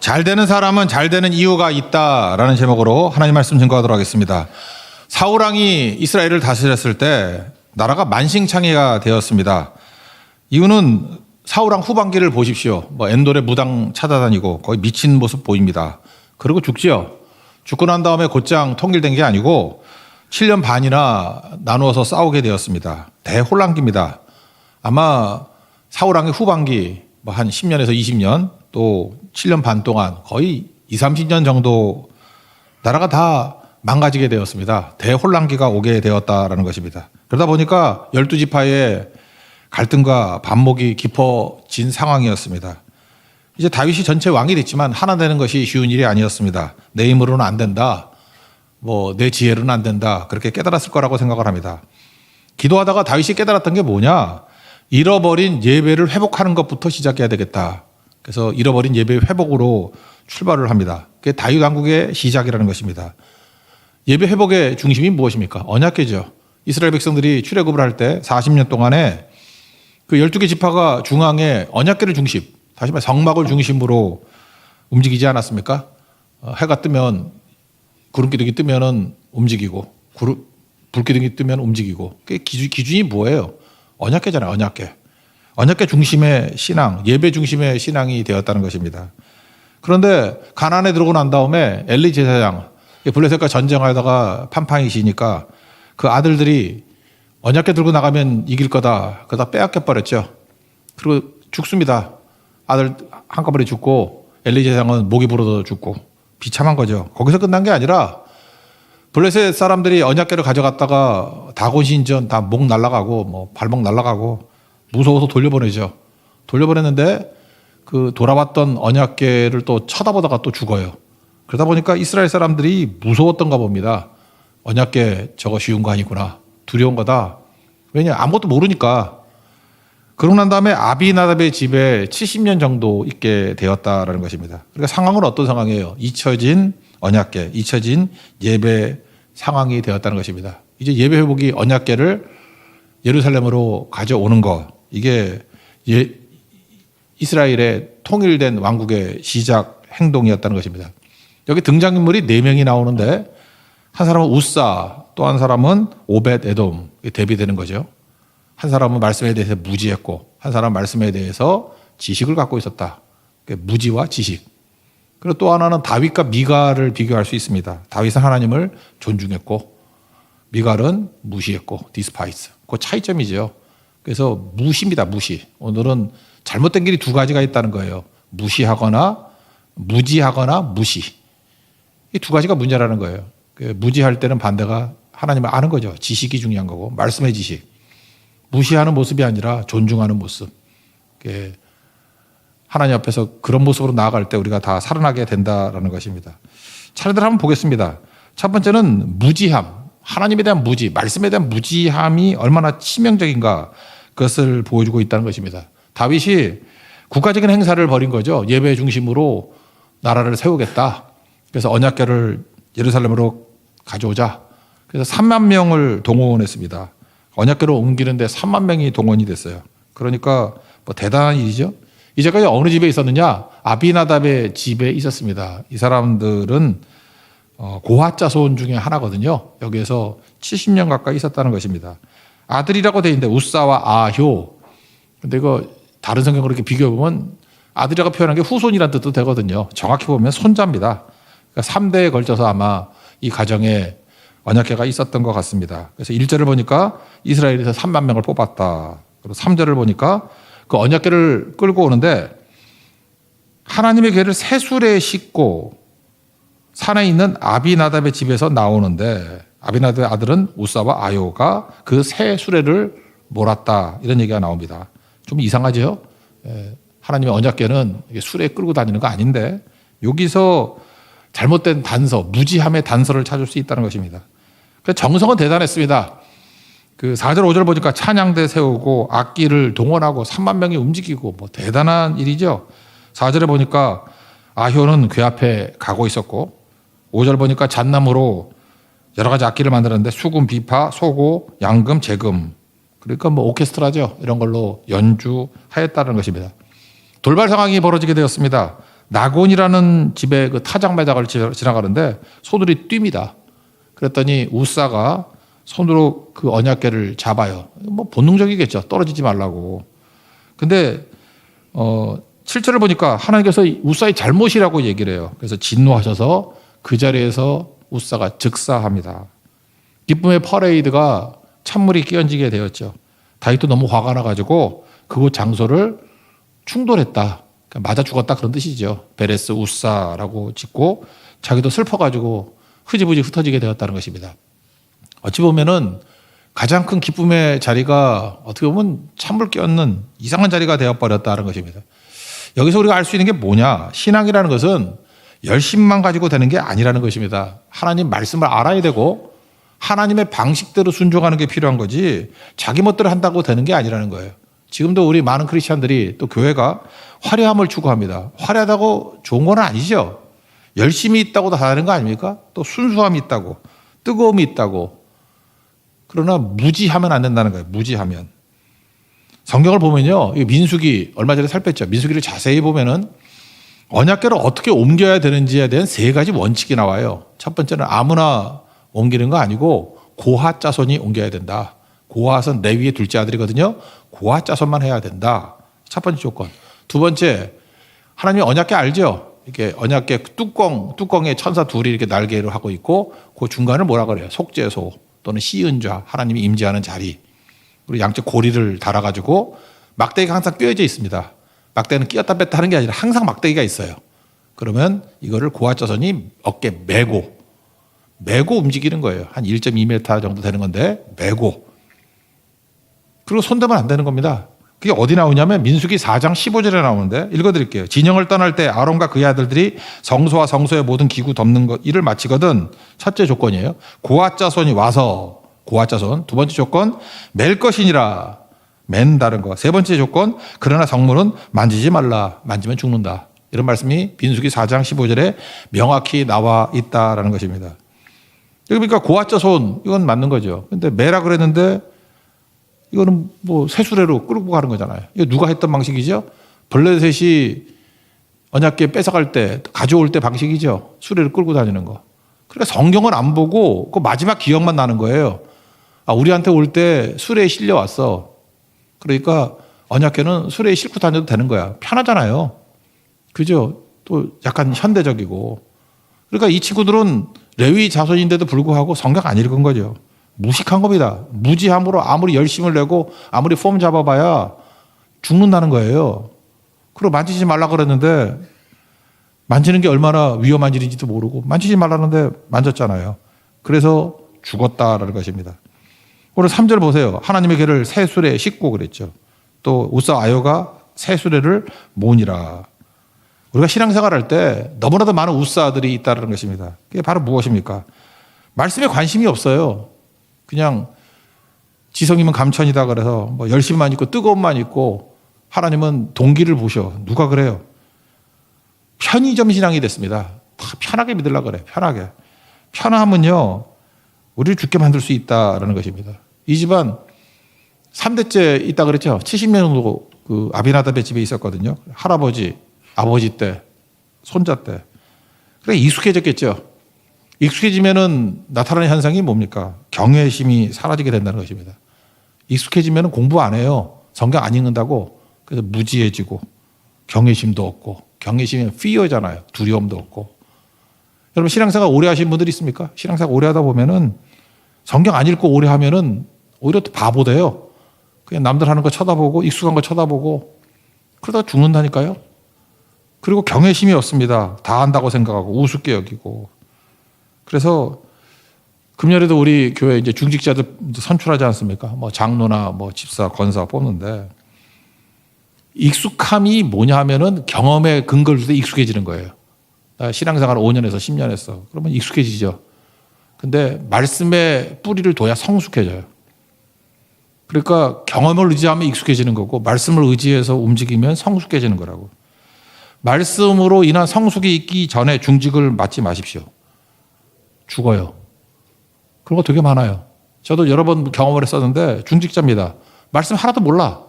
잘 되는 사람은 잘 되는 이유가 있다라는 제목으로 하나님 말씀 증거하도록 하겠습니다. 사울 왕이 이스라엘을 다스렸을 때 나라가 만신창이가 되었습니다. 이유는 사울 왕 후반기를 보십시오. 엔돌에 무당 찾아다니고 거의 미친 모습 보입니다. 그리고 죽지요. 죽고 난 다음에 곧장 통일된 게 아니고 7년 반이나 나누어서 싸우게 되었습니다. 대혼란기입니다. 아마 사울 왕의 후반기 한 10년에서 20년 또 7년 반 동안 거의 20, 30년 정도 나라가 다 망가지게 되었습니다. 대혼란기가 오게 되었다라는 것입니다. 그러다 보니까 12지파의 갈등과 반목이 깊어진 상황이었습니다. 이제 다윗이 전체 왕이 됐지만 하나 되는 것이 쉬운 일이 아니었습니다. 내 힘으로는 안 된다. 내 지혜로는 안 된다. 그렇게 깨달았을 거라고 생각을 합니다. 기도하다가 다윗이 깨달았던 게 뭐냐? 잃어버린 예배를 회복하는 것부터 시작해야 되겠다. 그래서 잃어버린 예배 회복으로 출발을 합니다. 그게 다윗 왕국의 시작이라는 것입니다. 예배 회복의 중심이 무엇입니까? 언약궤죠. 이스라엘 백성들이 출애굽을 할 때 40년 동안에 그 12개 지파가 중앙에 언약궤를 중심, 다시 말해 성막을 중심으로 움직이지 않았습니까? 해가 뜨면 구름기둥이 뜨면은 움직이고 불기둥이 뜨면 움직이고. 그 기준이 뭐예요? 언약궤잖아요. 언약궤 중심의 신앙, 예배 중심의 신앙이 되었다는 것입니다. 그런데 가나안에 들어오고 난 다음에 엘리 제사장 블레셋과 전쟁하다가 판판이 지니까 그 아들들이 언약궤 들고 나가면 이길 거다. 그러다 빼앗겨 버렸죠. 그리고 죽습니다. 아들 한꺼번에 죽고 엘리 제사장은 목이 부러져 죽고 비참한 거죠. 거기서 끝난 게 아니라 블레셋 사람들이 언약궤를 가져갔다가 다곤 신전 다 목 날아가고 발목 날아가고 무서워서 돌려보내죠. 돌려보냈는데 그 돌아왔던 언약궤를 또 쳐다보다가 또 죽어요. 그러다 보니까 이스라엘 사람들이 무서웠던가 봅니다. 언약궤 저거 쉬운 거 아니구나. 두려운 거다. 왜냐? 아무것도 모르니까. 그러고 난 다음에 아비나답의 집에 70년 정도 있게 되었다라는 것입니다. 그러니까 상황은 어떤 상황이에요? 잊혀진 언약궤, 잊혀진 예배 상황이 되었다는 것입니다. 이제 예배 회복이 언약궤를 예루살렘으로 가져오는 것, 이게 이스라엘의 통일된 왕국의 시작 행동이었다는 것입니다. 여기 등장인물이 4명이 나오는데 한 사람은 우사, 또 한 사람은 오벳 에돔, 대비되는 거죠. 한 사람은 말씀에 대해서 무지했고 한 사람은 말씀에 대해서 지식을 갖고 있었다. 무지와 지식. 그리고 또 하나는 다윗과 미갈을 비교할 수 있습니다. 다윗은 하나님을 존중했고 미갈은 무시했고 디스파이스. 그 차이점이죠. 그래서 무시입니다. 무시. 오늘은 잘못된 길이 2가지가 있다는 거예요. 무시하거나 무지하거나 무시. 이 2가지가 문제라는 거예요. 무지할 때는 반대가 하나님을 아는 거죠. 지식이 중요한 거고 말씀의 지식. 무시하는 모습이 아니라 존중하는 모습. 하나님 앞에서 그런 모습으로 나아갈 때 우리가 다 살아나게 된다라는 것입니다. 차례대로 한번 보겠습니다. 첫 번째는 무지함. 하나님에 대한 무지, 말씀에 대한 무지함이 얼마나 치명적인가 그것을 보여주고 있다는 것입니다. 다윗이 국가적인 행사를 벌인 거죠. 예배 중심으로 나라를 세우겠다. 그래서 언약궤를 예루살렘으로 가져오자. 그래서 3만 명을 동원했습니다. 언약궤로 옮기는데 3만 명이 동원이 됐어요. 그러니까 대단한 일이죠. 이제까지 어느 집에 있었느냐? 아비나답의 집에 있었습니다. 이 사람들은 고핫 자손 중에 하나거든요. 여기에서 70년 가까이 있었다는 것입니다. 아들이라고 되어 있는데 우사와 아효. 근데 이거 다른 성경으로 이렇게 비교해보면 아들이라고 표현한 게 후손이라는 뜻도 되거든요. 정확히 보면 손자입니다. 그러니까 3대에 걸쳐서 아마 이 가정에 언약궤가 있었던 것 같습니다. 그래서 1절을 보니까 이스라엘에서 3만 명을 뽑았다. 그리고 3절을 보니까 그 언약궤를 끌고 오는데 하나님의 궤를 새술에 싣고 산에 있는 아비나답의 집에서 나오는데 아비나답의 아들은 우사와 아요가 그 새 수레를 몰았다. 이런 얘기가 나옵니다. 좀 이상하죠? 하나님의 언약궤는 수레에 끌고 다니는 거 아닌데 여기서 잘못된 단서, 무지함의 단서를 찾을 수 있다는 것입니다. 정성은 대단했습니다. 그 4절, 5절 보니까 찬양대 세우고 악기를 동원하고 3만 명이 움직이고 대단한 일이죠. 4절에 보니까 아효는 궤 앞에 가고 있었고 5절 보니까 잣나무로 여러 가지 악기를 만들었는데 수금, 비파, 소고, 양금, 재금. 그러니까 오케스트라죠. 이런 걸로 연주하였다는 것입니다. 돌발 상황이 벌어지게 되었습니다. 나곤이라는 집에 그 타작매작을 지나가는데 소들이 뜁니다. 그랬더니 우사가 손으로 그 언약궤를 잡아요. 뭐 본능적이겠죠. 떨어지지 말라고. 근데 7절을 보니까 하나님께서 우사의 잘못이라고 얘기를 해요. 그래서 진노하셔서 그 자리에서 우사가 즉사합니다. 기쁨의 퍼레이드가 찬물이 끼얹게 되었죠. 다윗도 너무 화가 나가지고 그곳 장소를 충돌했다. 그러니까 맞아 죽었다 그런 뜻이죠. 베레스 우사라고 짓고 자기도 슬퍼가지고 흐지부지 흩어지게 되었다는 것입니다. 어찌 보면은 가장 큰 기쁨의 자리가 어떻게 보면 찬물 끼얹는 이상한 자리가 되어버렸다는 것입니다. 여기서 우리가 알 수 있는 게 뭐냐? 신앙이라는 것은 열심만 가지고 되는 게 아니라는 것입니다. 하나님 말씀을 알아야 되고 하나님의 방식대로 순종하는 게 필요한 거지 자기 멋대로 한다고 되는 게 아니라는 거예요. 지금도 우리 많은 크리스찬들이 또 교회가 화려함을 추구합니다. 화려하다고 좋은 건 아니죠. 열심히 있다고 다 다른 거 아닙니까? 또 순수함이 있다고 뜨거움이 있다고. 그러나 무지하면 안 된다는 거예요. 무지하면. 성경을 보면요. 민수기 얼마 전에 살폈죠. 민수기를 자세히 보면은 언약궤를 어떻게 옮겨야 되는지에 대한 3가지 원칙이 나와요. 첫 번째는 아무나 옮기는 거 아니고 고핫 자손이 옮겨야 된다. 고핫은 레위의 둘째 아들이거든요. 고핫 자손만 해야 된다. 첫 번째 조건. 두 번째, 하나님이 언약궤 알죠? 이렇게 언약궤 뚜껑에 천사 둘이 이렇게 날개를 하고 있고 그 중간을 뭐라 그래요? 속죄소 또는 시은좌, 하나님이 임재하는 자리. 그리고 양쪽 고리를 달아가지고 막대기가 항상 꿰어져 있습니다. 막대기는 끼었다 뺐다 하는 게 아니라 항상 막대기가 있어요. 그러면 이거를 고핫 자손이 어깨 메고 움직이는 거예요. 한 1.2m 정도 되는 건데 메고. 그리고 손대면 안 되는 겁니다. 그게 어디 나오냐면 민수기 4장 15절에 나오는데 읽어드릴게요. 진영을 떠날 때 아론과 그의 아들들이 성소와 성소의 모든 기구 덮는 것 일을 마치거든. 첫째 조건이에요. 고핫 자손이 와서 고핫 자손. 두 번째 조건 맬 것이니라. 맨다는 거. 세 번째 조건 그러나 성물은 만지지 말라. 만지면 죽는다. 이런 말씀이 민수기 4장 15절에 명확히 나와 있다라는 것입니다. 여기 보니까 고핫 자손 이건 맞는 거죠. 근데 매라 그랬는데 이거는 뭐 새수레로 끌고 가는 거잖아요. 이거 누가 했던 방식이죠? 블레셋이 언약궤 뺏어갈 때 가져올 때 방식이죠. 수레를 끌고 다니는 거. 그러니까 성경을 안 보고 그 마지막 기억만 나는 거예요. 아, 우리한테 올 때 수레에 실려왔어. 그러니까 언약궤는 수레에 싣고 다녀도 되는 거야. 편하잖아요. 그죠? 또 약간 현대적이고. 그러니까 이 친구들은 레위 자손인데도 불구하고 성경 안 읽은 거죠. 무식한 겁니다. 무지함으로 아무리 열심을 내고 아무리 폼 잡아봐야 죽는다는 거예요. 그리고 만지지 말라 그랬는데 만지는 게 얼마나 위험한 일인지도 모르고 만지지 말라는데 만졌잖아요. 그래서 죽었다라는 것입니다. 오늘 3절 보세요. 하나님의 궤를 새 수레에 싣고 그랬죠. 또 우사 아요가 새 수레를 모으니라. 우리가 신앙생활할 때 너무나도 많은 우사들이 있다는 것입니다. 그게 바로 무엇입니까? 말씀에 관심이 없어요. 그냥 지성이면 감천이다 그래서 뭐 열심만 있고 뜨거움만 있고 하나님은 동기를 보셔. 누가 그래요? 편의점 신앙이 됐습니다. 다 편하게 믿으려고 그래. 편하게. 편함은요. 우리를 죽게 만들 수 있다라는 것입니다. 이 집안 3대째 있다 그랬죠. 70년 정도 그 아비나답의 집에 있었거든요. 할아버지, 아버지 때, 손자 때. 그래 익숙해졌겠죠. 익숙해지면은 나타나는 현상이 뭡니까? 경외심이 사라지게 된다는 것입니다. 익숙해지면은 공부 안 해요. 성경 안 읽는다고. 그래서 무지해지고 경외심도 없고 경외심이 fear잖아요. 두려움도 없고. 여러분 신앙생활 오래 하신 분들 있습니까? 신앙생활 오래 하다 보면은 성경 안 읽고 오래 하면은 오히려 또 바보 돼요. 그냥 남들 하는 거 쳐다보고 익숙한 거 쳐다보고 그러다가 죽는다니까요. 그리고 경외심이 없습니다. 다 안다고 생각하고 우습게 여기고. 그래서 금년에도 우리 교회 이제 중직자들 선출하지 않습니까? 뭐 장로나 뭐 집사, 권사 뽑는데 익숙함이 뭐냐 하면은 경험에 근거를 두고 익숙해지는 거예요. 나 신앙생활 5년에서 10년 했어. 그러면 익숙해지죠. 근데 말씀에 뿌리를 둬야 성숙해져요. 그러니까 경험을 의지하면 익숙해지는 거고 말씀을 의지해서 움직이면 성숙해지는 거라고. 말씀으로 인한 성숙이 있기 전에 중직을 맡지 마십시오. 죽어요. 그런 거 되게 많아요. 저도 여러 번 경험을 했었는데 중직자입니다. 말씀 하나도 몰라.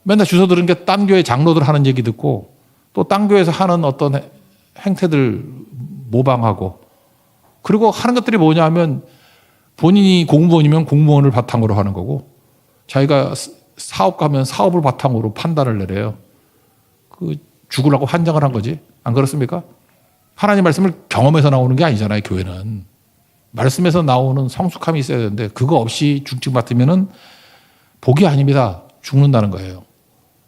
맨날 주워 들은 게 딴 교회 장로들 하는 얘기 듣고 또 딴 교회에서 하는 어떤 행태들 모방하고, 그리고 하는 것들이 뭐냐 하면 본인이 공무원이면 공무원을 바탕으로 하는 거고, 자기가 사업가면 사업을 바탕으로 판단을 내려요. 그 죽으려고 환장을 한 거지. 안 그렇습니까? 하나님 말씀을 경험해서 나오는 게 아니잖아요, 교회는. 말씀에서 나오는 성숙함이 있어야 되는데 그거 없이 중증 맡으면은 복이 아닙니다. 죽는다는 거예요.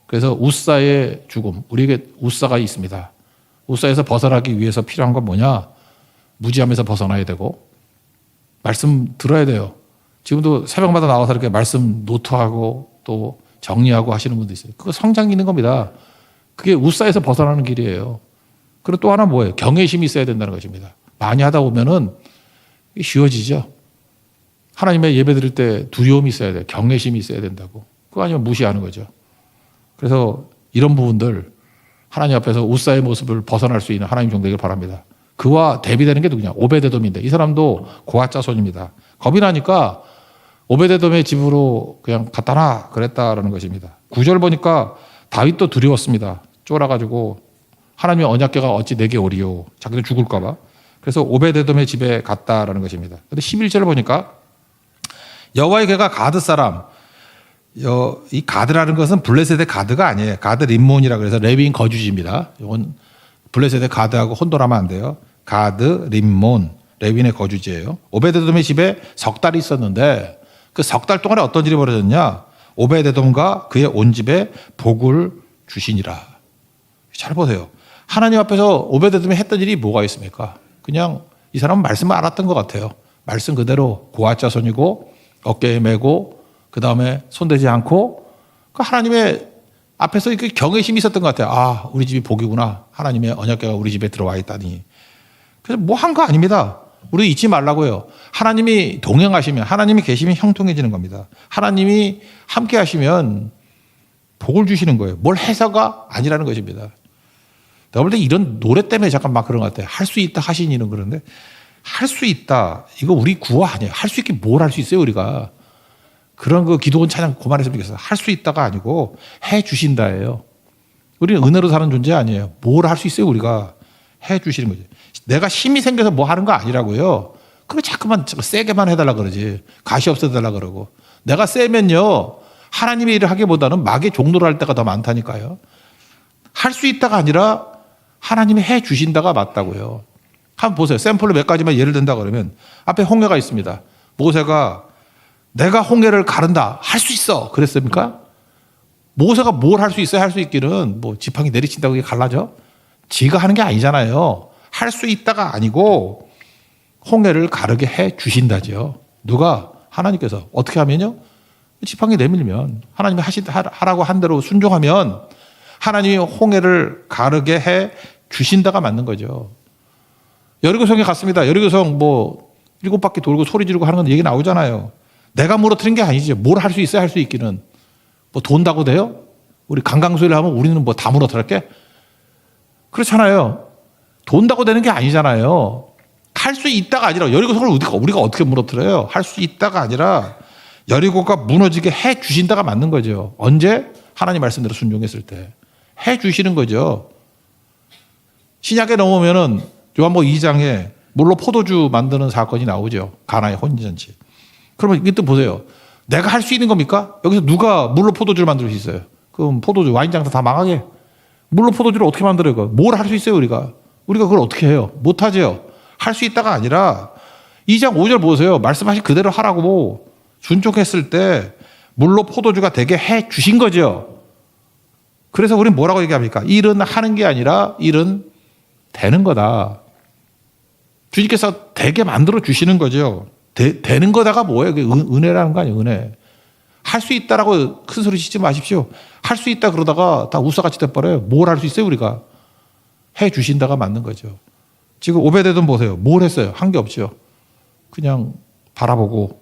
그래서 우사의 죽음, 우리에게 우사가 있습니다. 우사에서 벗어나기 위해서 필요한 건 뭐냐? 무지함에서 벗어나야 되고 말씀 들어야 돼요. 지금도 새벽마다 나와서 이렇게 말씀 노트하고 또 정리하고 하시는 분도 있어요. 그거 성장이 있는 겁니다. 그게 우사에서 벗어나는 길이에요. 그리고 또 하나 뭐예요? 경외심이 있어야 된다는 것입니다. 많이 하다 보면은 쉬워지죠. 하나님의 예배 드릴 때 두려움이 있어야 돼요. 경외심이 있어야 된다고. 그거 아니면 무시하는 거죠. 그래서 이런 부분들 하나님 앞에서 우사의 모습을 벗어날 수 있는 하나님 종되길 바랍니다. 그와 대비되는 게 누구냐? 오베데돔인데 이 사람도 고앗 자손입니다. 겁이 나니까 오베데돔의 집으로 그냥 갖다 놔 그랬다라는 것입니다. 9절 보니까 다윗도 두려웠습니다. 쫄아가지고 하나님의 언약궤가 어찌 내게 오리요. 자기도 죽을까 봐. 그래서 오베데돔의 집에 갔다라는 것입니다. 그런데 11절을 보니까 여호와의 궤가 가드 사람, 이 가드라는 것은 블레셋의 가드가 아니에요. 가드 림몬이라 그래서 레위인 거주지입니다. 이건 블레셋의 가드하고 혼돈하면 안 돼요. 가드 림몬 레위인의 거주지예요. 오베데돔의 집에 석 달이 있었는데 그 석 달 동안에 어떤 일이 벌어졌냐? 오베데돔과 그의 온 집에 복을 주시니라. 잘 보세요. 하나님 앞에서 오베데돔이 했던 일이 뭐가 있습니까? 그냥 이 사람은 말씀을 알았던 것 같아요. 말씀 그대로 고앗 자손이고 어깨에 메고 그 다음에 손대지 않고 그 하나님의 앞에서 그 경외심이 있었던 것 같아요. 아, 우리 집이 복이구나. 하나님의 언약궤가 우리 집에 들어와 있다니. 그래서 뭐 한 거 아닙니다. 우리 잊지 말라고요. 하나님이 동행하시면, 하나님이 계시면 형통해지는 겁니다. 하나님이 함께 하시면 복을 주시는 거예요. 뭘 해서가 아니라는 것입니다. 내가 볼 때 이런 노래 때문에 잠깐 막 그런 것 같아요. 할 수 있다 하시니는 그런데 할 수 있다. 이거 우리 구호 아니에요. 할 수 있게 뭘 할 수 있어요, 우리가. 그런 그 기도원 찬양 그만했으면 좋겠어요. 할 수 있다가 아니고 해 주신다예요. 우리는 은혜로 사는 존재 아니에요. 뭘 할 수 있어요, 우리가. 해 주시는 거죠. 내가 힘이 생겨서 뭐 하는 거 아니라고요. 그걸 자꾸만 세게만 해달라 그러지. 가시 없애달라 그러고. 내가 세면요. 하나님의 일을 하기보다는 마귀의 종로를 할 때가 더 많다니까요. 할 수 있다가 아니라 하나님이 해 주신다가 맞다고요. 한번 보세요. 샘플로 몇 가지만 예를 든다 그러면 앞에 홍해가 있습니다. 모세가 내가 홍해를 가른다. 할 수 있어. 그랬습니까? 모세가 뭘 할 수 있어요? 할 수 있기는 뭐 지팡이 내리친다고 이게 갈라져? 지가 하는 게 아니잖아요. 할 수 있다가 아니고 홍해를 가르게 해 주신다죠. 누가? 하나님께서. 어떻게 하면요? 지팡이 내밀면 하나님이 하라고 한 대로 순종하면 하나님이 홍해를 가르게 해 주신다가 맞는 거죠. 여리고성에 갔습니다. 여리고성 뭐 7바퀴 돌고 소리 지르고 하는 건 얘기 나오잖아요. 내가 무너뜨린 게 아니죠. 뭘 할 수 있어요? 할 수 있기는. 뭐 돈다고 돼요? 우리 강강수를 하면 우리는 뭐 다 무너뜨릴게? 그렇잖아요. 돈다고 되는 게 아니잖아요. 할 수 있다가 아니라 여리고성을 우리가 어떻게 무너뜨려요? 할 수 있다가 아니라 여리고가 무너지게 해 주신다가 맞는 거죠. 언제? 하나님 말씀대로 순종했을 때. 해 주시는 거죠. 신약에 넘으면은 요한복음 2장에 물로 포도주 만드는 사건이 나오죠. 가나의 혼인잔치. 그러면 이때 보세요. 내가 할 수 있는 겁니까? 여기서 누가 물로 포도주를 만들 수 있어요? 그럼 포도주, 와인장사 다 망하게. 물로 포도주를 어떻게 만들어요? 뭘 할 수 있어요, 우리가? 우리가 그걸 어떻게 해요? 못하죠. 할 수 있다가 아니라 2장 5절 보세요. 말씀하신 그대로 하라고 순종했을 때 물로 포도주가 되게 해 주신 거죠. 그래서 우리는 뭐라고 얘기합니까? 일은 하는 게 아니라 일은 되는 거다. 주님께서 되게 만들어 주시는 거죠. 되는 거다가 뭐예요? 그게 은혜라는 거 아니에요, 은혜. 할 수 있다라고 큰 소리 치지 마십시오. 할 수 있다 그러다가 다 우사같이 돼버려요. 뭘 할 수 있어요, 우리가? 해 주신다가 맞는 거죠. 지금 오베데돔 보세요. 뭘 했어요? 한 게 없죠. 그냥 바라보고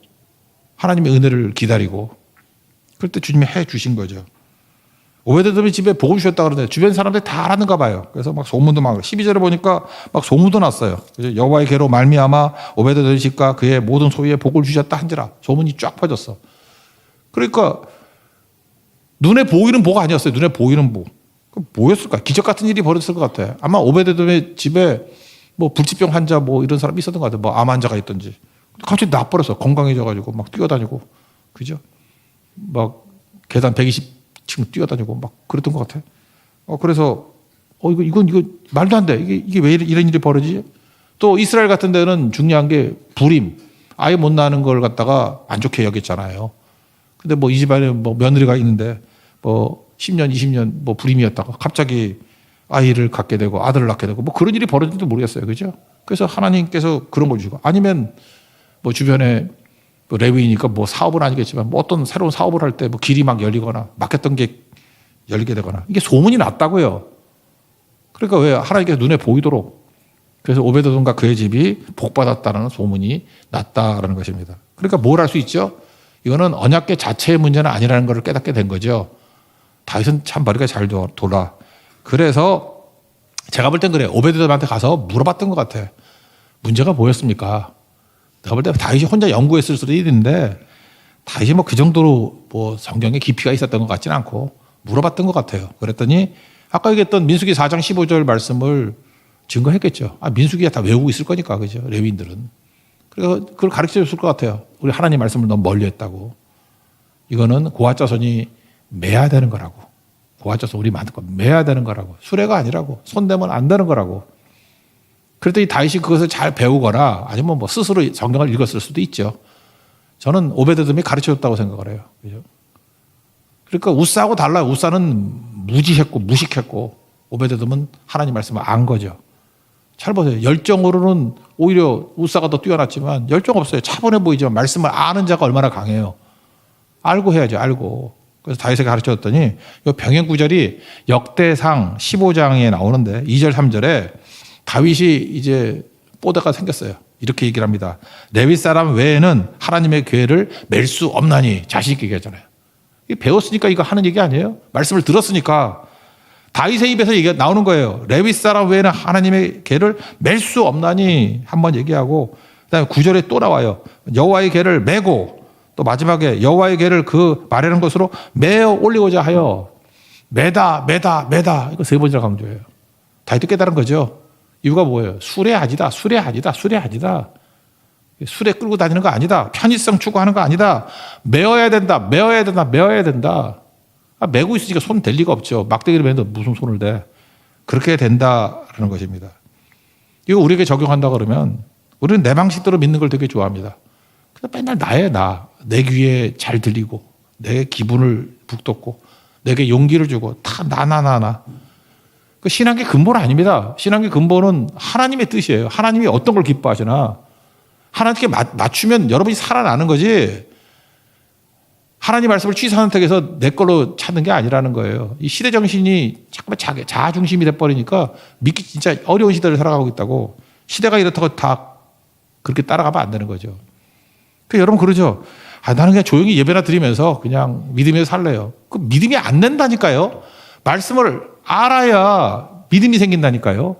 하나님의 은혜를 기다리고 그럴 때 주님이 해 주신 거죠. 오베데돔이 집에 복음 주셨다 그러는데 주변 사람들이 다 알았는가 봐요. 그래서 막 소문도 막 12절에 보니까 막 소문도 났어요. 그래서 여호와의 계로 말미암아 오베데돔 집과 그의 모든 소유에 복을 주셨다 한지라 소문이 쫙 퍼졌어. 그러니까 눈에 보이는 복 아니었어요. 눈에 보이는 복. 뭐였을까? 기적 같은 일이 벌어졌을 것 같아. 아마 오베데돔의 집에 뭐 불치병 환자 뭐 이런 사람이 있었던 것 같아. 뭐 암 환자가 있던지. 갑자기 나버렸어. 건강해져가지고 막 뛰어다니고. 그죠? 막 계단 120층 뛰어다니고 막 그랬던 것 같아. 그래서 이거 말도 안 돼. 이게 왜 이런 일이 벌어지지? 또 이스라엘 같은 데는 중요한 게 불임. 아예 못 낳는 걸 갖다가 안 좋게 여겼잖아요. 근데 뭐 이 집안에 뭐 며느리가 있는데 뭐 10년, 20년 뭐 불임이었다가 갑자기 아이를 갖게 되고 아들을 낳게 되고 뭐 그런 일이 벌어진지도 모르겠어요. 그죠? 그래서 하나님께서 그런 걸 주고 아니면 뭐 주변에 뭐 레위니까 뭐 사업은 아니겠지만 뭐 어떤 새로운 사업을 할 때 뭐 길이 막 열리거나 막혔던 게 열리게 되거나 이게 소문이 났다고요. 그러니까 왜 하나님께서 눈에 보이도록 그래서 오베데돔과 그의 집이 복받았다는 소문이 났다라는 것입니다. 그러니까 뭘 할 수 있죠? 이거는 언약궤 자체의 문제는 아니라는 것을 깨닫게 된 거죠. 다윗은 참 머리가 잘 돌아. 그래서 제가 볼 땐 그래요. 오베데돔한테 가서 물어봤던 것 같아. 문제가 뭐였습니까? 내가 볼 때 다윗이 혼자 연구했을 수도 있는데 다윗이 뭐 그 정도로 뭐 성경에 깊이가 있었던 것 같지는 않고 물어봤던 것 같아요. 그랬더니 아까 얘기했던 민수기 4장 15절 말씀을 증거했겠죠. 민수기가 다 외우고 있을 거니까, 그죠? 레위인들은. 그래서 그걸 가르쳐 줬을 것 같아요. 우리 하나님 말씀을 너무 멀리 했다고. 이거는 고아자손이 매야 되는 거라고. 고아자손 우리 만들 거 매야 되는 거라고. 수레가 아니라고. 손대면 안 되는 거라고. 그랬더니 다윗이 그것을 잘 배우거나 아니면 뭐 스스로 성경을 읽었을 수도 있죠. 저는 오베데돔이 가르쳐 줬다고 생각을 해요. 그죠? 그러니까 우사하고 달라요. 우사는 무지했고 무식했고 오베데돔은 하나님 말씀을 안 거죠. 잘 보세요. 열정으로는 오히려 우사가 더 뛰어났지만 열정 없어요. 차분해 보이지만 말씀을 아는 자가 얼마나 강해요. 알고 해야죠. 알고. 그래서 다윗에게 가르쳐줬더니 이 병행 구절이 역대상 15장에 나오는데 2절 3절에 다윗이 이제 뽀대가 생겼어요. 이렇게 얘기를 합니다. 레위 사람 외에는 하나님의 궤를 맬 수 없나니 자신 있게 얘기하잖아요. 배웠으니까 이거 하는 얘기 아니에요? 말씀을 들었으니까 다윗의 입에서 얘기가 나오는 거예요. 레위 사람 외에는 하나님의 궤를 맬 수 없나니 한번 얘기하고 그다음에 9절에 또 나와요. 여호와의 궤를 메고 또 마지막에 여호와의 궤를 그 말하는 것으로 메어 올리고자 하여 매다 이거 세 번째로 강조해요. 다윗도 깨달은 거죠. 이유가 뭐예요? 수레 아니다. 수레 끌고 다니는 거 아니다. 편의성 추구하는 거 아니다. 메어야 된다. 메고 있으니까 손 댈 리가 없죠. 막대기를 매는데 무슨 손을 대. 그렇게 된다라는 것입니다. 이거 우리에게 적용한다 그러면 우리는 내 방식대로 믿는 걸 되게 좋아합니다. 그래서 맨날 나야. 내 귀에 잘 들리고 내 기분을 북돋고 내게 용기를 주고 다 나. 그 신앙의 근본은 아닙니다. 신앙의 근본은 하나님의 뜻이에요. 하나님이 어떤 걸 기뻐하시나. 하나님께 맞추면 여러분이 살아나는 거지. 하나님 말씀을 취사선택해서 내 걸로 찾는 게 아니라는 거예요. 이 시대 정신이 자꾸만 자아 중심이 돼버리니까 믿기 진짜 어려운 시대를 살아가고 있다고. 시대가 이렇다고 다 그렇게 따라가면 안 되는 거죠. 그 여러분 그러죠. 나는 그냥 조용히 예배나 드리면서 그냥 믿으면서 살래요. 그 믿음이 안 된다니까요. 말씀을 알아야 믿음이 생긴다니까요.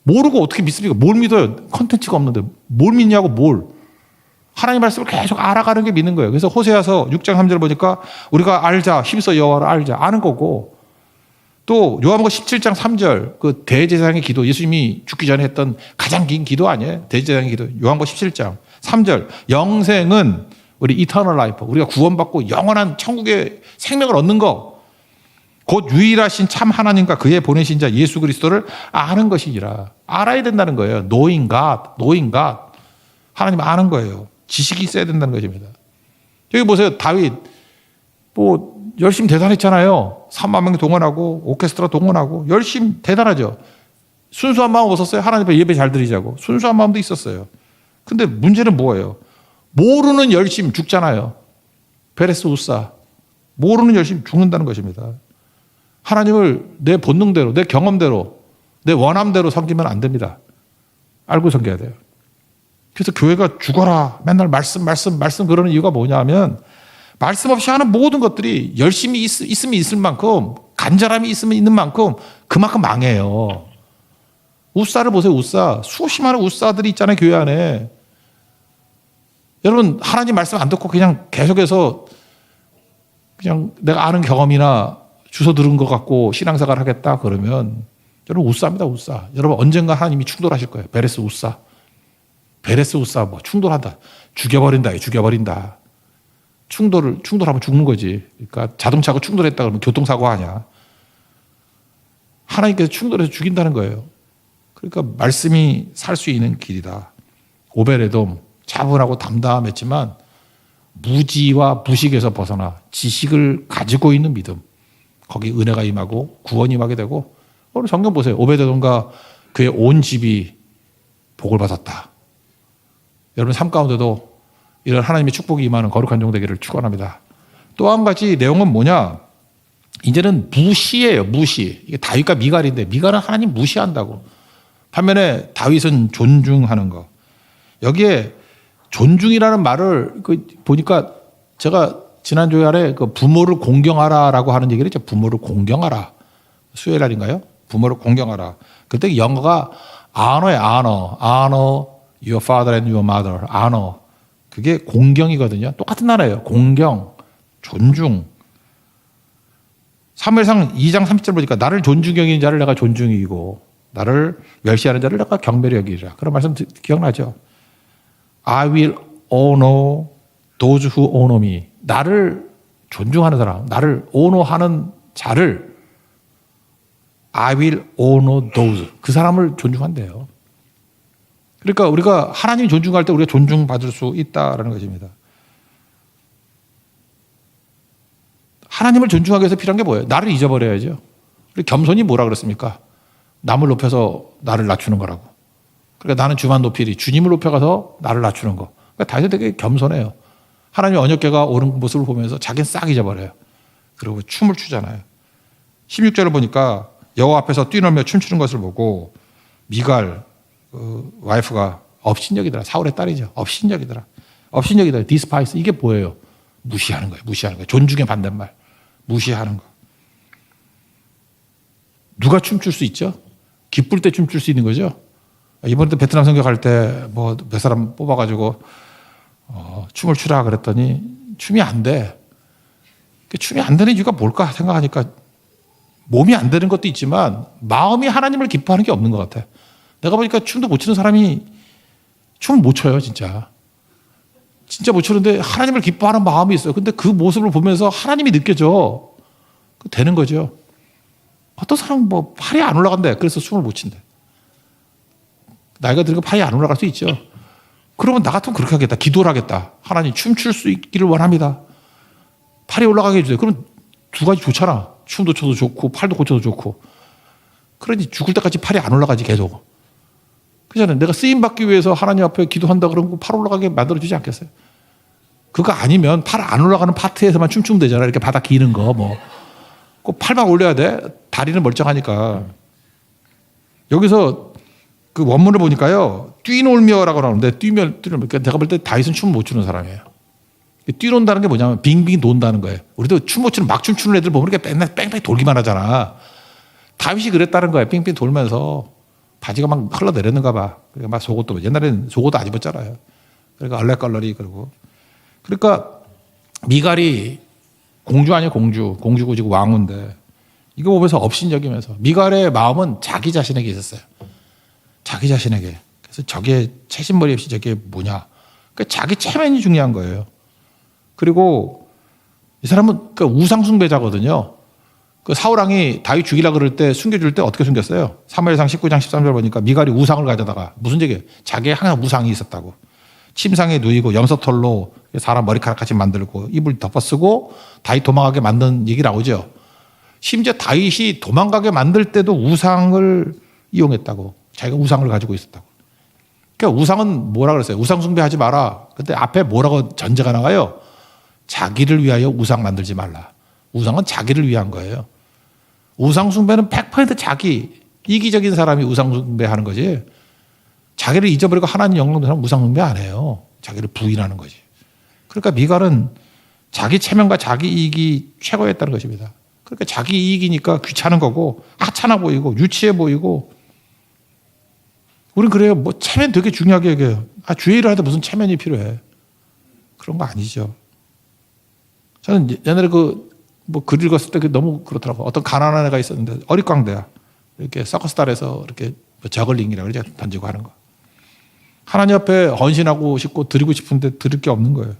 모르고 어떻게 믿습니까? 뭘 믿어요? 컨텐츠가 없는데 뭘 믿냐고 뭘. 하나님 말씀을 계속 알아가는 게 믿는 거예요. 그래서 호세아서 6장 3절 보니까 우리가 알자, 힘써 여호와를 알자, 아는 거고. 또 요한복음 17장 3절 그 대제사장의 기도, 예수님이 죽기 전에 했던 가장 긴 기도 아니에요? 대제사장의 기도. 요한복음 17장 3절 영생은 우리 이터널 라이프, 우리가 구원받고 영원한 천국의 생명을 얻는 거. 곧 유일하신 참 하나님과 그의 보내신 자 예수 그리스도를 아는 것이니라. 알아야 된다는 거예요. knowing God. 하나님 아는 거예요. 지식이 있어야 된다는 것입니다. 여기 보세요. 다윗 뭐 열심히 대단했잖아요. 3만 명 동원하고 오케스트라 동원하고 열심히 대단하죠. 순수한 마음 없었어요. 하나님 앞에 예배 잘 드리자고. 순수한 마음도 있었어요. 근데 문제는 뭐예요? 모르는 열심 죽잖아요. 베레스 우사. 모르는 열심 죽는다는 것입니다. 하나님을 내 본능대로, 내 경험대로, 내 원함대로 섬기면 안 됩니다. 알고 섬겨야 돼요. 그래서 교회가 죽어라. 맨날 말씀 그러는 이유가 뭐냐면 말씀 없이 하는 모든 것들이 열심히 있으면 있을 만큼 간절함이 있으면 있는 만큼 그만큼 망해요. 우사를 보세요. 우사. 수십 많은 우사들이 있잖아요. 교회 안에. 여러분 하나님 말씀 안 듣고 그냥 계속해서 그냥 내가 아는 경험이나 주워 들은 것 갖고 신앙생활 하겠다 그러면 여러분 우싸입니다, 우싸. 여러분 언젠가 하나님이 충돌하실 거예요. 베레스 우싸. 베레스 우싸 뭐 충돌한다. 죽여버린다, 죽여버린다. 충돌하면 죽는 거지. 그러니까 자동차가 충돌했다 그러면 교통사고 하냐. 하나님께서 충돌해서 죽인다는 거예요. 그러니까 말씀이 살 수 있는 길이다. 오베레돔 차분하고 담담했지만 무지와 무식에서 벗어나 지식을 가지고 있는 믿음. 거기 은혜가 임하고 구원이 임하게 되고 오늘 성경 보세요. 오베데돔과 그의 온 집이 복을 받았다. 여러분 삶 가운데도 이런 하나님의 축복이 임하는 거룩한 종 되기를 축원합니다. 또 한 가지 내용은 뭐냐? 이제는 무시예요. 무시. 이게 다윗과 미갈인데 미갈은 하나님 무시한다고. 반면에 다윗은 존중하는 거. 여기에 존중이라는 말을 보니까 제가 지난주에 아래 그 부모를 공경하라라고 하는 얘기를 했죠. 부모를 공경하라. 수요일 날인가요? 부모를 공경하라. 그때 영어가 honor예요. honor your father and your mother. honor. 그게 공경이거든요. 똑같은 단어예요. 공경, 존중. 사무엘상 2장 30절 보니까 나를 존중히 여기는 자를 내가 존중히 여기고 나를 멸시하는 자를 내가 경배히 여기리라. 그런 말씀 기억나죠? I will honor those who honor me. 나를 존중하는 사람, 나를 honor하는 자를 I will honor those. 그 사람을 존중한대요. 그러니까 우리가 하나님이 존중할 때 우리가 존중받을 수 있다라는 것입니다. 하나님을 존중하기 위해서 필요한 게 뭐예요? 나를 잊어버려야죠. 우리 겸손이 뭐라 그랬습니까? 남을 높여서 나를 낮추는 거라고. 그러니까 나는 주만 높이리. 주님을 높여가서 나를 낮추는 거. 그러니까 다윗은 되게 겸손해요. 하나님의 언약궤가 오는 모습을 보면서 자기는 싹 잊어버려요. 그리고 춤을 추잖아요. 16절을 보니까 여호와 앞에서 뛰놀며 춤추는 것을 보고 미갈 와이프가 업신여기더라. 사울의 딸이죠. 업신여기더라. 업신여기더라. 디스파이스. 이게 뭐예요? 무시하는 거예요. 무시하는 거예요. 존중의 반대말. 무시하는 거. 누가 춤출 수 있죠? 기쁠 때 춤출 수 있는 거죠? 이번에 베트남 선교 갈 때 뭐 몇 사람 뽑아가지고 춤을 추라 그랬더니 춤이 안 돼. 춤이 안 되는 이유가 뭘까 생각하니까 몸이 안 되는 것도 있지만 마음이 하나님을 기뻐하는 게 없는 것 같아. 내가 보니까 춤도 못 추는 사람이 춤을 못 춰요, 진짜. 진짜 못 추는데 하나님을 기뻐하는 마음이 있어요. 근데 그 모습을 보면서 하나님이 느껴져. 되는 거죠. 어떤 사람은 뭐 팔이 안 올라간대. 그래서 춤을 못 춘대. 나이가 들니까 팔이 안 올라갈 수 있죠. 그러면 나 같으면 그렇게 하겠다. 기도를 하겠다. 하나님 춤출 수 있기를 원합니다. 팔이 올라가게 해주세요. 그럼 두 가지 좋잖아. 춤도 춰도 좋고 팔도 고쳐도 좋고. 그러니 죽을 때까지 팔이 안 올라가지 계속. 그잖아요. 내가 쓰임받기 위해서 하나님 앞에 기도한다 그러면 팔 올라가게 만들어주지 않겠어요? 그거 아니면 팔 안 올라가는 파트에서만 춤추면 되잖아요. 이렇게 바닥 기는 거 뭐. 꼭 팔만 올려야 돼. 다리는 멀쩡하니까. 여기서 그 원문을 보니까요. 뛰놀며라고 나오는데 뛰놀며. 그러니까 내가 볼 때 다윗은 춤을 못 추는 사람이에요. 뛰논다는 게 뭐냐면 빙빙 돈다는 거예요. 우리도 춤 못 추는 막 춤추는 애들 보면 이렇게 맨날 뺑뺑 돌기만 하잖아. 다윗이 그랬다는 거예요. 빙빙 돌면서 바지가 막 흘러내렸는가 봐. 그러니까 막 속옷도 옛날에는 속옷도 안 입었잖아요. 그러니까 얼레걸러리 그러고. 그러니까 미갈이 공주 아니에요, 공주. 공주고 지금 왕인데 이거 보면서 업신여기면서 미갈의 마음은 자기 자신에게 있었어요. 자기 자신에게. 그래서 저게 채신머리 없이 저게 뭐냐. 그러니까 자기 체면이 중요한 거예요. 그리고 이 사람은 그 우상숭배자거든요. 그 사울왕이 다윗 죽이라 그럴 때 숨겨줄 때 어떻게 숨겼어요? 사무엘상 19장 13절 보니까 미갈이 우상을 가져다가 무슨 얘기예요? 자기의 항상 우상이 있었다고. 침상에 누이고 염소털로 사람 머리카락 같이 만들고 이불 덮어쓰고 다윗 도망가게 만든 얘기 나오죠. 심지어 다윗이 도망가게 만들 때도 우상을 이용했다고. 자기가 우상을 가지고 있었다고. 그러니까 우상은 뭐라 그랬어요? 우상 숭배하지 마라. 근데 앞에 뭐라고 전제가 나와요? 자기를 위하여 우상 만들지 말라. 우상은 자기를 위한 거예요. 우상 숭배는 100% 자기, 이기적인 사람이 우상 숭배하는 거지. 자기를 잊어버리고 하나님 영광 사람 우상 숭배 안 해요. 자기를 부인하는 거지. 그러니까 미갈은 자기 체면과 자기 이익이 최고였다는 것입니다. 그러니까 자기 이익이니까 귀찮은 거고 하찮아 보이고 유치해 보이고. 우린 그래요. 뭐 체면 되게 중요하게 얘기해요. 주의 일을 하는데 무슨 체면이 필요해. 그런 거 아니죠. 저는 옛날에 그 뭐 글 읽었을 때 그게 너무 그렇더라고. 어떤 가난한 애가 있었는데 어릿광대야. 이렇게 서커스달에서 이렇게 저글링이라 그러죠. 던지고 하는 거. 하나님 앞에 헌신하고 싶고 드리고 싶은데 드릴 게 없는 거예요.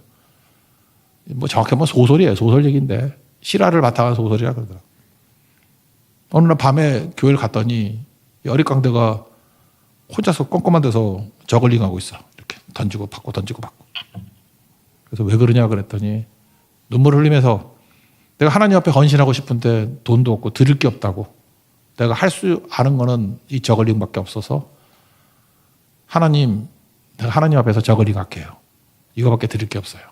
뭐 정확히 보면 소설이에요. 소설 얘기인데 실화를 바탕한 소설이라 그러더라고요. 어느 날 밤에 교회를 갔더니 어릿광대가 혼자서 껌껌한 데서 저글링하고 있어. 이렇게 던지고 받고 던지고 받고. 그래서 왜 그러냐 그랬더니 눈물을 흘리면서 내가 하나님 앞에 헌신하고 싶은데 돈도 없고 드릴 게 없다고. 내가 할 수 아는 거는 이 저글링밖에 없어서 하나님, 내가 하나님 앞에서 저글링 할게요. 이거밖에 드릴 게 없어요.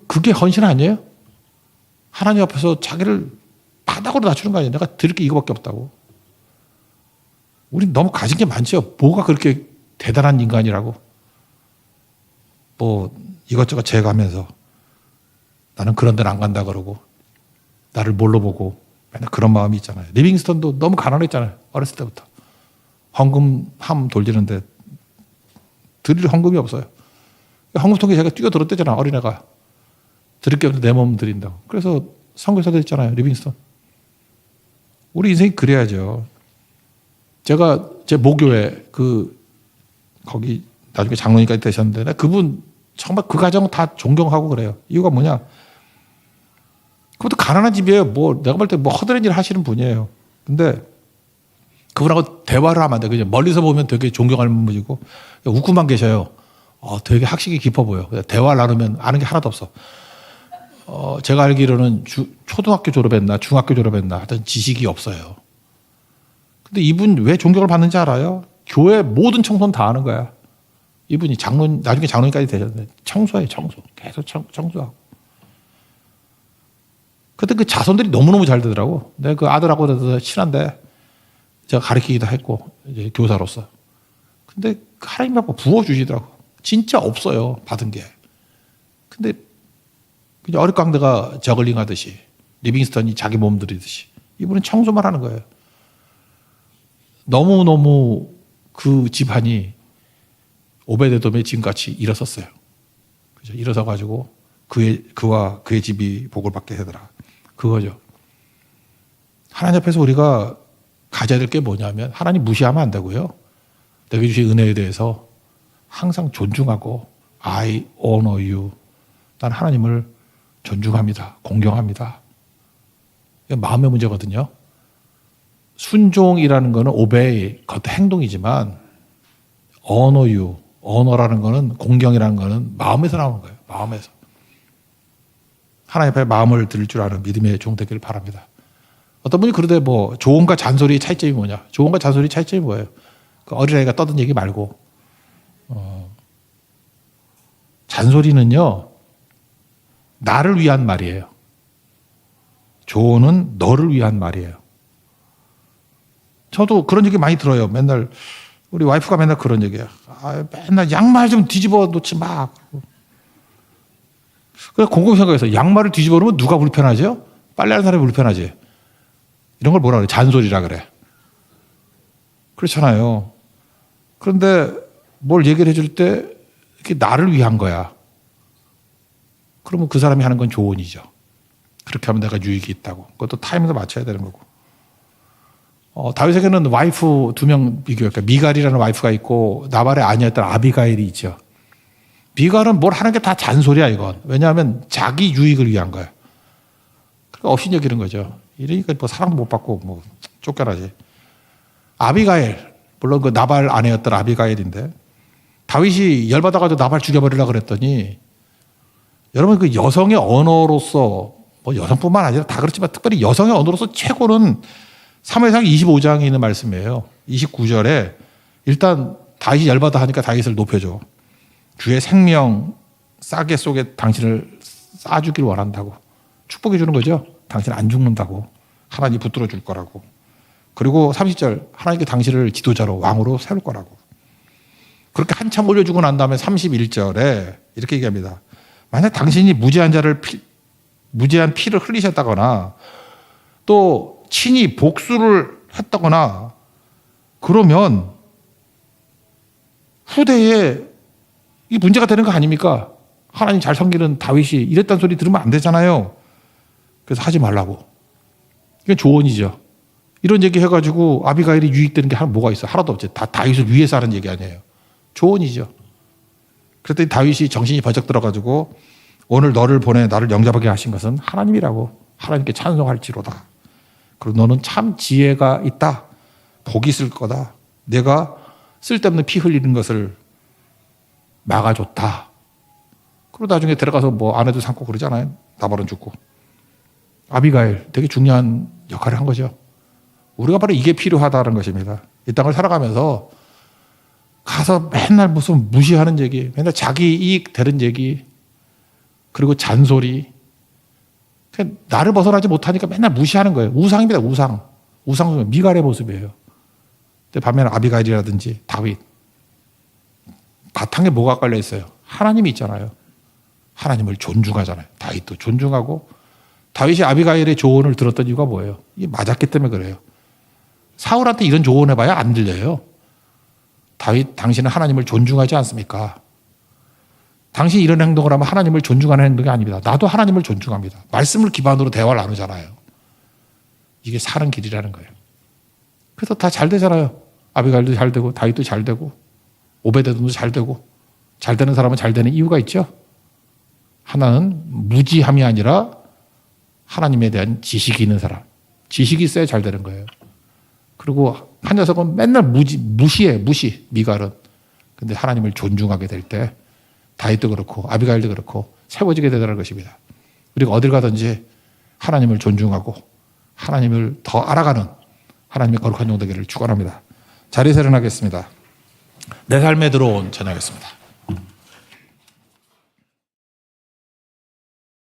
그게 헌신 아니에요? 하나님 앞에서 자기를 바닥으로 낮추는 거 아니에요? 내가 드릴 게 이거밖에 없다고. 우린 너무 가진 게 많죠. 뭐가 그렇게 대단한 인간이라고. 뭐 이것저것 재가면서 나는 그런 데는 안 간다 그러고 나를 뭘로 보고 맨날 그런 마음이 있잖아요. 리빙스턴도 너무 가난했잖아요. 어렸을 때부터. 헌금함 돌리는데 드릴 헌금이 없어요. 헌금통에 제가 뛰어들었대잖아. 어린애가. 드릴 게 없는데 내 몸 드린다고. 그래서 선교사도 했잖아요. 리빙스턴. 우리 인생이 그래야죠. 제가 제 모교회 거기 나중에 장로님까지 되셨는데 그분 정말 그 가정 다 존경하고 그래요. 이유가 뭐냐? 그것도 가난한 집이에요. 뭐 내가 볼 때 뭐 허드렛 일 하시는 분이에요. 근데 그분하고 대화를 하면 안 돼. 그냥 멀리서 보면 되게 존경할 분이고 웃고만 계셔요. 되게 학식이 깊어 보여. 대화를 나누면 아는 게 하나도 없어. 제가 알기로는 초등학교 졸업했나 중학교 졸업했나 하여튼 지식이 없어요. 근데 이분 왜 존경을 받는지 알아요? 교회 모든 청소는 다 하는 거야. 이분이 나중에 장로님까지 되셨는데 청소해요. 청소. 계속 청소하고. 그때 그 자손들이 너무너무 잘 되더라고. 내가 그 아들하고 친한데 제가 가르치기도 했고 이제 교사로서. 근데 하나님 앞에 부어주시더라고. 진짜 없어요. 받은 게. 근데 그냥 어릿광대가 저글링 하듯이 리빙스턴이 자기 몸 들이듯이 이분은 청소만 하는 거예요. 너무너무 그 집안이 오베데돔의 집같이 일어섰어요. 그죠? 일어서 가지고 그와 그의 집이 복을 받게 되더라. 그거죠. 하나님 앞에서 우리가 가져야 될 게 뭐냐면 하나님 무시하면 안 되고요. 내게 주신 은혜에 대해서 항상 존중하고 I honor you. 난 하나님을 존중합니다. 공경합니다. 이게 마음의 문제거든요. 순종이라는 거는 obey, 그것도 행동이지만 honor you, honor라는 거는 공경이라는 거는 마음에서 나오는 거예요. 마음에서. 하나님 앞에 마음을 드릴 줄 아는 믿음의 종 되기를 바랍니다. 어떤 분이 그러되 뭐 조언과 잔소리의 차이점이 뭐냐? 조언과 잔소리의 차이점이 뭐예요? 그 어린아이가 떠든 얘기 말고 잔소리는요 나를 위한 말이에요. 조언은 너를 위한 말이에요. 저도 그런 얘기 많이 들어요. 맨날 우리 와이프가 맨날 그런 얘기야. 맨날 양말 좀 뒤집어 놓지 마. 그래서 곰곰이 생각해서 양말을 뒤집어 놓으면 누가 불편하죠? 빨래하는 사람이 불편하지. 이런 걸 뭐라 그래? 잔소리라 그래. 그렇잖아요. 그런데 뭘 얘기를 해줄 때 이렇게 나를 위한 거야. 그러면 그 사람이 하는 건 조언이죠. 그렇게 하면 내가 유익이 있다고. 그것도 타이밍도 맞춰야 되는 거고. 다윗에게는 와이프 2명 비교해요. 그러니까 미갈이라는 와이프가 있고 나발의 아내였던 아비가일이 있죠. 미갈은 뭘 하는 게 다 잔소리야 이건. 왜냐하면 자기 유익을 위한 거야. 그러니까 없인 여기는 거죠. 이러니까 뭐 사랑도 못 받고 뭐 쫓겨나지. 아비가일, 물론 그 나발 아내였던 아비가일인데 다윗이 열받아가지고 나발 죽여버리려고 그랬더니 여러분 그 여성의 언어로서 뭐 여성뿐만 아니라 다 그렇지만 특별히 여성의 언어로서 최고는 사무엘상 25장에 있는 말씀이에요. 29절에 일단 다윗이 열받아 하니까 다윗을 높여줘. 주의 생명 싸게 속에 당신을 싸주길 원한다고. 축복해 주는 거죠. 당신 안 죽는다고. 하나님 붙들어 줄 거라고. 그리고 30절 하나님께 당신을 지도자로 왕으로 세울 거라고. 그렇게 한참 올려주고 난 다음에 31절에 이렇게 얘기합니다. 만약 당신이 무죄한 피를 흘리셨다거나 또 친히 복수를 했다거나 그러면 후대에 이 문제가 되는 거 아닙니까? 하나님 잘 섬기는 다윗이 이랬단 소리 들으면 안 되잖아요. 그래서 하지 말라고. 이건 조언이죠. 이런 얘기 해가지고 아비가일이 유익되는 게 뭐가 있어? 하나도 없지. 다 다윗을 위해서 하는 얘기 아니에요. 조언이죠. 그랬더니 다윗이 정신이 번쩍 들어가지고 오늘 너를 보내 나를 영접하게 하신 것은 하나님이라고. 하나님께 찬송할지로다. 그리고 너는 참 지혜가 있다. 복이 있을 거다. 내가 쓸데없는 피 흘리는 것을 막아줬다. 그리고 나중에 들어가서 뭐 아내도 삼고 그러잖아요. 나발은 죽고. 아비가일 되게 중요한 역할을 한 거죠. 우리가 바로 이게 필요하다는 것입니다. 이 땅을 살아가면서 가서 맨날 무슨 무시하는 얘기, 맨날 자기 이익 되는 얘기, 그리고 잔소리. 나를 벗어나지 못하니까 맨날 무시하는 거예요. 우상입니다. 우상. 우상 미갈의 모습이에요. 근데 반면에 아비가일이라든지 다윗. 바탕에 뭐가 깔려 있어요? 하나님이 있잖아요. 하나님을 존중하잖아요. 다윗도 존중하고 다윗이 아비가일의 조언을 들었던 이유가 뭐예요? 이게 맞았기 때문에 그래요. 사울한테 이런 조언해봐야 안 들려요. 다윗, 당신은 하나님을 존중하지 않습니까? 당신이 이런 행동을 하면 하나님을 존중하는 행동이 아닙니다. 나도 하나님을 존중합니다. 말씀을 기반으로 대화를 나누잖아요. 이게 사는 길이라는 거예요. 그래서 다 잘 되잖아요. 아비가일도 잘 되고 다윗도 잘 되고 오베데돔도 잘 되고 잘 되는 사람은 잘 되는 이유가 있죠. 하나는 무지함이 아니라 하나님에 대한 지식이 있는 사람. 지식이 있어야 잘 되는 거예요. 그리고 한 녀석은 맨날 무시해. 미갈은. 근데 하나님을 존중하게 될 때 다윗도 그렇고 아비가일도 그렇고 세워지게 되더라는 것입니다. 우리가 어딜 가든지 하나님을 존중하고 하나님을 더 알아가는 하나님의 거룩한 종 되기를 축원합니다. 자리에서 일어나겠습니다. 내 삶에 들어온 찬양이었습니다.